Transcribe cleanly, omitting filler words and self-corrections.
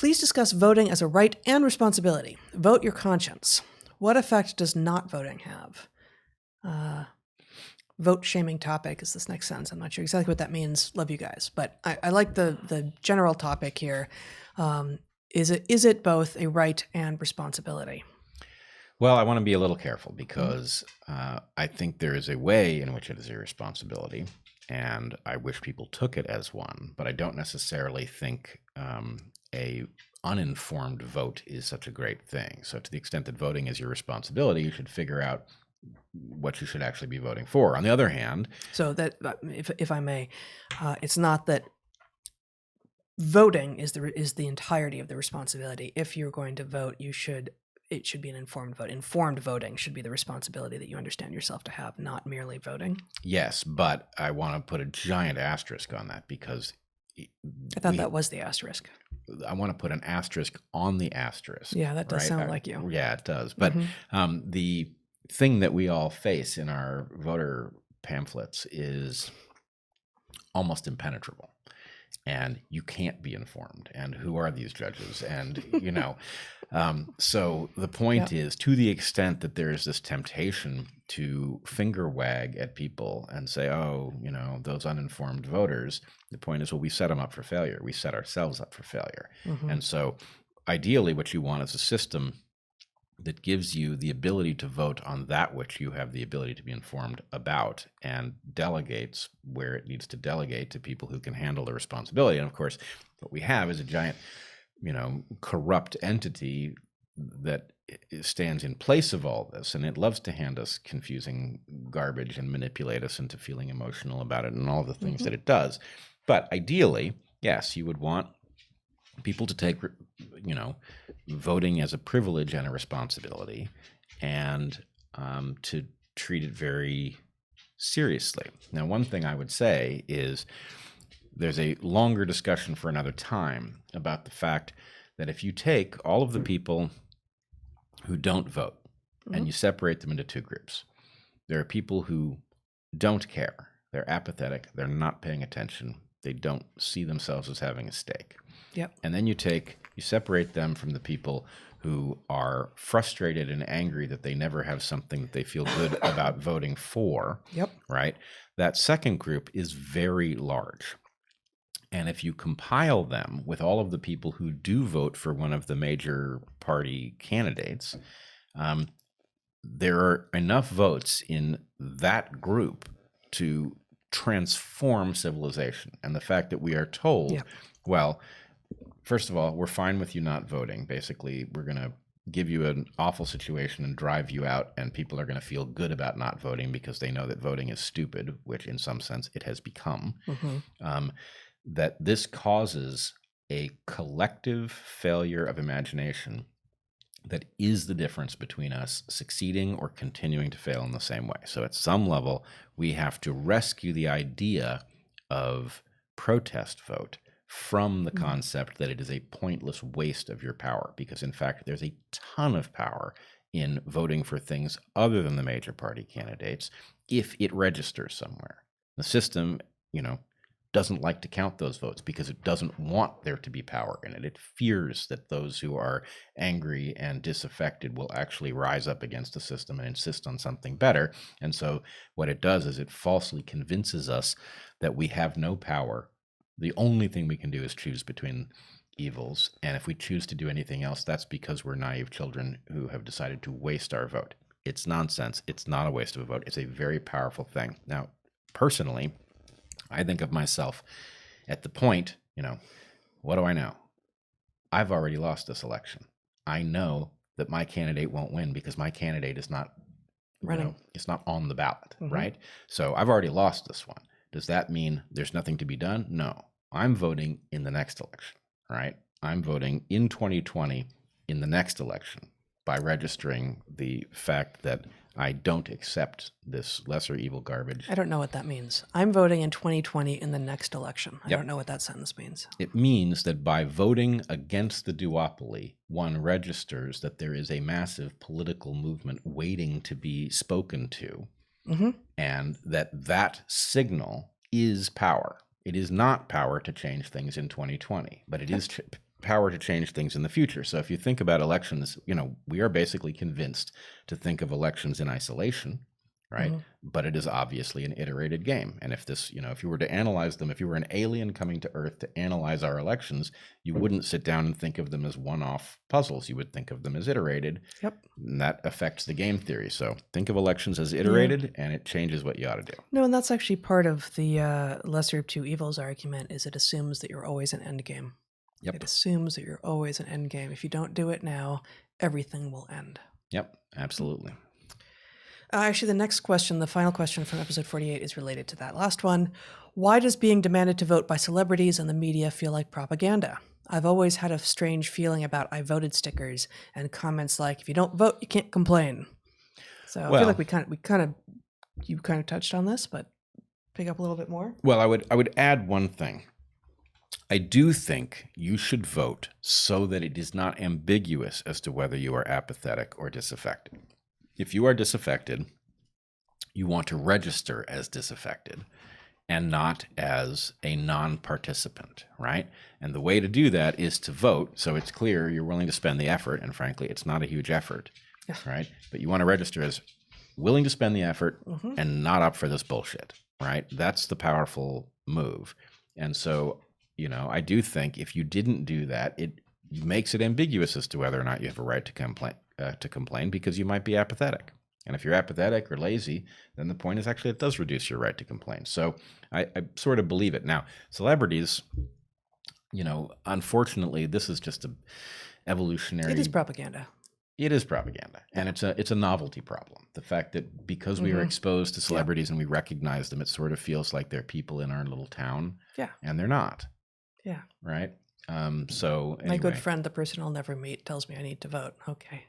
Please discuss voting as a right and responsibility. Vote your conscience. What effect does not voting have? Vote shaming topic is this next sentence. I'm not sure exactly what that means. Love you guys. But I like the general topic here. Is it both a right and responsibility? Well, I want to be a little careful because I think there is a way in which it is a responsibility, and I wish people took it as one, but I don't necessarily think a uninformed vote is such a great thing. So to the extent that voting is your responsibility, you should figure out what you should actually be voting for. On the other hand, so that if I may, it's not that voting is the entirety of the responsibility. If you're going to vote, it should be an informed vote. Informed voting should be the responsibility that you understand yourself to have, not merely voting. Yes, but I want to put a giant asterisk on that because I thought that was the asterisk. I want to put an asterisk on the asterisk. Yeah, that does sound like you. Yeah, it does. But the thing that we all face in our voter pamphlets is almost impenetrable. And you can't be informed. And who are these judges? And, so the point is, to the extent that there is this temptation to finger wag at people and say, oh, those uninformed voters, the point is, well, we set them up for failure. We set ourselves up for failure. And so ideally what you want is a system that gives you the ability to vote on that which you have the ability to be informed about and delegates where it needs to delegate to people who can handle the responsibility. And of course, what we have is a giant, corrupt entity that stands in place of all this, and it loves to hand us confusing garbage and manipulate us into feeling emotional about it and all the things that it does. But ideally, yes, you would want people to take, voting as a privilege and a responsibility, and to treat it very seriously. Now, one thing I would say is there's a longer discussion for another time about the fact that if you take all of the people who don't vote and you separate them into two groups, there are people who don't care. They're apathetic. They're not paying attention. They don't see themselves as having a stake. Yep. And then you separate them from the people who are frustrated and angry that they never have something that they feel good about voting for. Yep. Right? That second group is very large. And if you compile them with all of the people who do vote for one of the major party candidates, there are enough votes in that group to transform civilization. And the fact that we are told, well, first of all, we're fine with you not voting. Basically, we're going to give you an awful situation and drive you out, and people are going to feel good about not voting because they know that voting is stupid, which in some sense it has become. That this causes a collective failure of imagination that is the difference between us succeeding or continuing to fail in the same way. So at some level, we have to rescue the idea of protest vote from the concept that it is a pointless waste of your power, because in fact, there's a ton of power in voting for things other than the major party candidates if it registers somewhere. The system, doesn't like to count those votes because it doesn't want there to be power in it. It fears that those who are angry and disaffected will actually rise up against the system and insist on something better. And so what it does is it falsely convinces us that we have no power. The only thing we can do is choose between evils. And if we choose to do anything else, that's because we're naive children who have decided to waste our vote. It's nonsense. It's not a waste of a vote. It's a very powerful thing. Now, personally, I think of myself at the point, what do I know? I've already lost this election. I know that my candidate won't win because my candidate is not running. It's not on the ballot, right? So I've already lost this one. Does that mean there's nothing to be done? No. I'm voting in the next election, right? I'm voting in 2020 in the next election by registering the fact that I don't accept this lesser evil garbage. I don't know what that means. I'm voting in 2020 in the next election. I don't know what that sentence means. It means that by voting against the duopoly, one registers that there is a massive political movement waiting to be spoken to, and that signal is power. It is not power to change things in 2020, but it is power to change things in the future. So if you think about elections, we are basically convinced to think of elections in isolation, right? But it is obviously an iterated game. And if this, if you were to analyze them, if you were an alien coming to Earth to analyze our elections, you wouldn't sit down and think of them as one-off puzzles. You would think of them as iterated. Yep. And that affects the game theory. So think of elections as iterated, and it changes what you ought to do. No, and that's actually part of the lesser of two evils argument, is it assumes that you're always an end game. Yep. It assumes that you're always an end game. If you don't do it now, everything will end. Yep, absolutely. Actually, the next question, the final question from episode 48, is related to that last one. Why does being demanded to vote by celebrities and the media feel like propaganda? I've always had a strange feeling about I voted stickers and comments like, if you don't vote, you can't complain. So I feel like you kind of touched on this, but pick up a little bit more. Well, I would add one thing. I do think you should vote so that it is not ambiguous as to whether you are apathetic or disaffected. If you are disaffected, you want to register as disaffected and not as a non-participant, right? And the way to do that is to vote, so it's clear you're willing to spend the effort, and frankly, it's not a huge effort, right? But you want to register as willing to spend the effort and not up for this bullshit, right? That's the powerful move. And so, I do think if you didn't do that, it makes it ambiguous as to whether or not you have a right to complain because you might be apathetic. And if you're apathetic or lazy, then the point is actually it does reduce your right to complain. So I sort of believe it. Now, celebrities, unfortunately, this is just a evolutionary. It is propaganda. It is propaganda, and it's a novelty problem. The fact that because we are exposed to celebrities and we recognize them, it sort of feels like they're people in our little town. Yeah. And they're not. Yeah. Right. So anyway. My good friend, the person I'll never meet, tells me I need to vote. Okay.